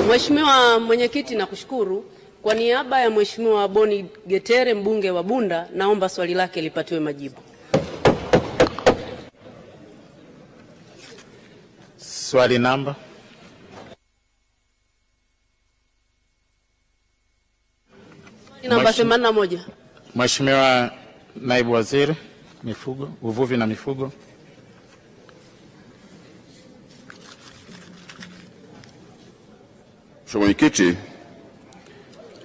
Mheshimiwa Mwenyekiti, nakushukuru. Kwa niaba ya Mheshimiwa Boni Getere, mbunge wa Bunda, naomba swali lake lipatiwe majibu. Swali namba. Namba 81. Mheshimiwa Naibu Waziri Mifugo, Uvuvi na Mifugo. Mheshimiwa Mwenyekiti,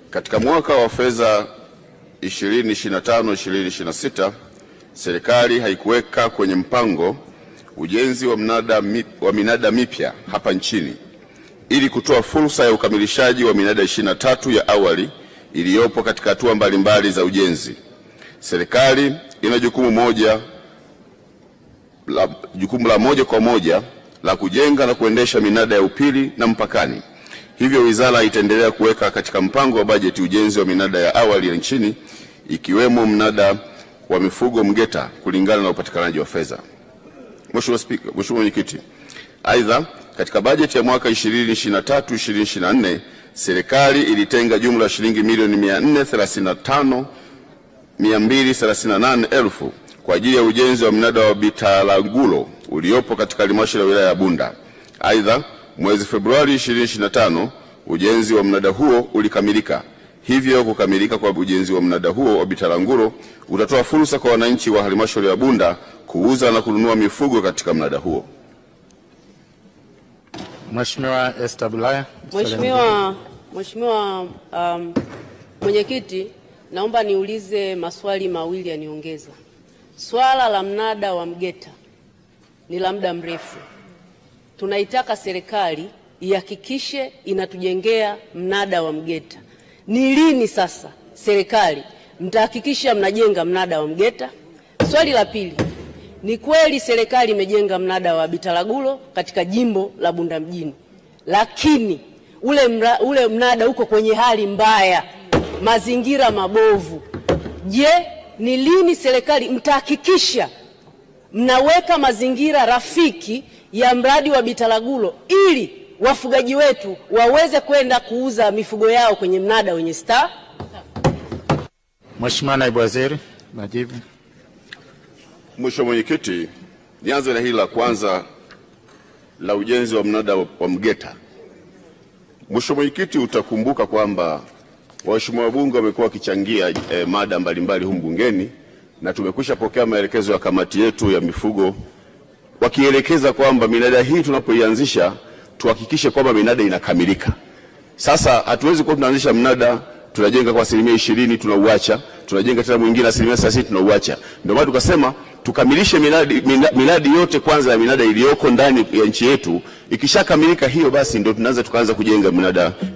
katika mwaka wa fedha 2025-2026 serikali haikuweka kwenye mpango ujenzi wa minada mipya hapa nchini ili kutoa fursa ya ukamilishaji wa minada 23 ya awali iliyopo katika hatua mbalimbali za ujenzi. Serikali ina jukumu la moja kwa moja la kujenga na kuendesha minada ya upili na mpakani. Hivyo wizara itaendelea kuweka katika mpango wa bajeti ujenzi wa minada ya awali ya nchini ikiwemo mnada wa mifugo Mgeta kulingana na upatikanaji wa fedha. Mheshimiwa Mwenyekiti, aidha katika bajeti ya mwaka 2023-2024 serikali ilitenga jumla ya shilingi milioni 435,238,000 kwa ajili ya ujenzi wa mnada wa Bitalangulo uliopo katika halmashauri ya wilaya ya Bunda. Aidha, mwezi Februari 2025 ujenzi wa mnada huo ulikamilika. Hivyo kukamilika kwa ujenzi wa mnada huo wa Bitalangulo utatoa fursa kwa wananchi wa halmashauri ya Bunda kuuza na kununua mifugo katika mnada huo. Mheshimiwa Esther Bulaya. Mheshimiwa Mwenyekiti, naomba niulize maswali mawili ya niongeza. Swala la mnada wa Mgeta ni la muda mrefu. Tunaitaka serikali ihakikishe inatujengea mnada wa Mgeta. Ni lini sasa serikali mtahakikisha mnajenga mnada wa Mgeta? Swali la pili, ni kweli serikali imejenga mnada wa Bitalangulo katika jimbo la Bunda mjini, lakini ule mnada uko kwenye hali mbaya, mazingira mabovu. Je, ni lini serikali mtahakikisha mnaweka mazingira rafiki ya mradi wa Bitalangulo ili wafugaji wetu waweze kwenda kuuza mifugo yao kwenye mnada wenye staa? Mheshimiwa Naibu Waziri, majibu. Mheshimiwa Mwenyekiti, nianze na hili la kwanza la ujenzi wa mnada wa Mgeta. Mheshimiwa Mwenyekiti, utakumbuka kwamba waheshimiwa wabunge wamekuwa wakichangia mada mbalimbali humu bungeni na tumekwisha pokea maelekezo ya kamati yetu ya mifugo wakielekeza kwamba minada hii tunapoianzisha tuhakikishe kwamba minada inakamilika. Sasa hatuwezi kuwa tunaanzisha mnada tunajenga kwa 20% tunauacha, tunajenga tena mwingine 30% tunauacha. Ndio maana tukasema tukamilishe minadi yote kwanza ya minada iliyoko ndani ya nchi yetu. Ikishakamilika hiyo basi ndio tukaanza kujenga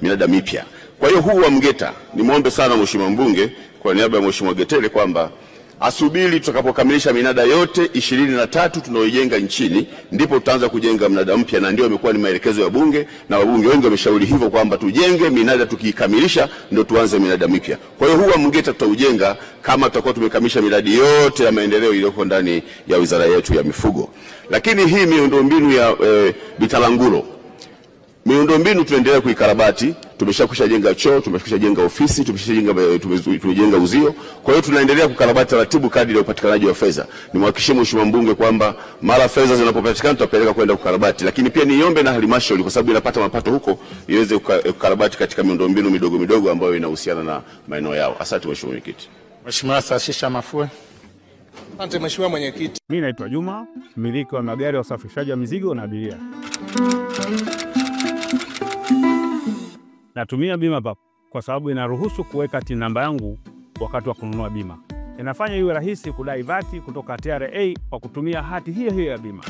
minada mipya. Kwa hiyo huu wa Mgeta nimuombe sana Mheshimiwa mbunge kwa niaba ya Mheshimiwa Getere kwamba asubiri tutakapokamilisha minada yote 23 tunaoijenga nchini ndipo tutaanza kujenga mnada mpya, na ndio imekuwa ni maelekezo ya bunge na wabunge wengi wameshauri hivyo kwamba tujenge minada, tukikamilisha ndio tuanze minada mipya. Kwa hiyo huwa Mgeta tutaujenga kama tutakuwa tumekamilisha miradi yote ya maendeleo iliyoko ndani ya wizara yetu ya mifugo. Lakini hii miundombinu ya Bitalangulo, miundombinu tunaendelea kuikarabati. Tumeshajenga choo, tumeshajenga ofisi, tumejenga uzio. Kwa hiyo tunaendelea kukarabati taratibu kadri ya upatikanaji wa fedha. Nimhakikishie Mheshimiwa mbunge kwamba mara fedha zinapopatikana tutapeleka kwenda kukarabati, lakini pia niombe na halmashauri kwa sababu inapata mapato huko iweze kukarabati katika miundombinu midogo midogo ambayo inahusiana na maeneo yao. Asante Mheshimiwa Mwenyekiti. Mheshimiwa Sashisha Mafue. Asante Mheshimiwa Mwenyekiti. Mimi naitwa Juma, mmiliki wa magari ya usafirishaji wa mizigo na abiria. Natumia Bima Pap kwa sababu inaruhusu kuweka TIN namba yangu wakati wa kununua bima. Inafanya iwe rahisi kudai vati kutoka TRA kwa kutumia hati hiyo hiyo ya bima.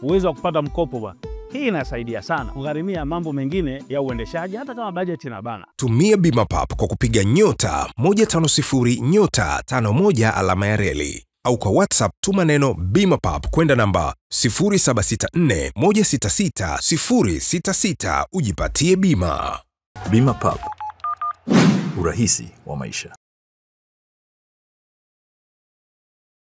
Uwezo wa kupata mkopo bwana. Hii inasaidia sana kugharimia mambo mengine ya uendeshaji hata kama bajeti inabana. Tumia Bima Pap kwa kupiga *150*51 alama ya reli. Au kwa WhatsApp tuma neno Bima Pap kwenda namba 0764166066 ujipatie bima. Bima Pap, urahisi wa maisha.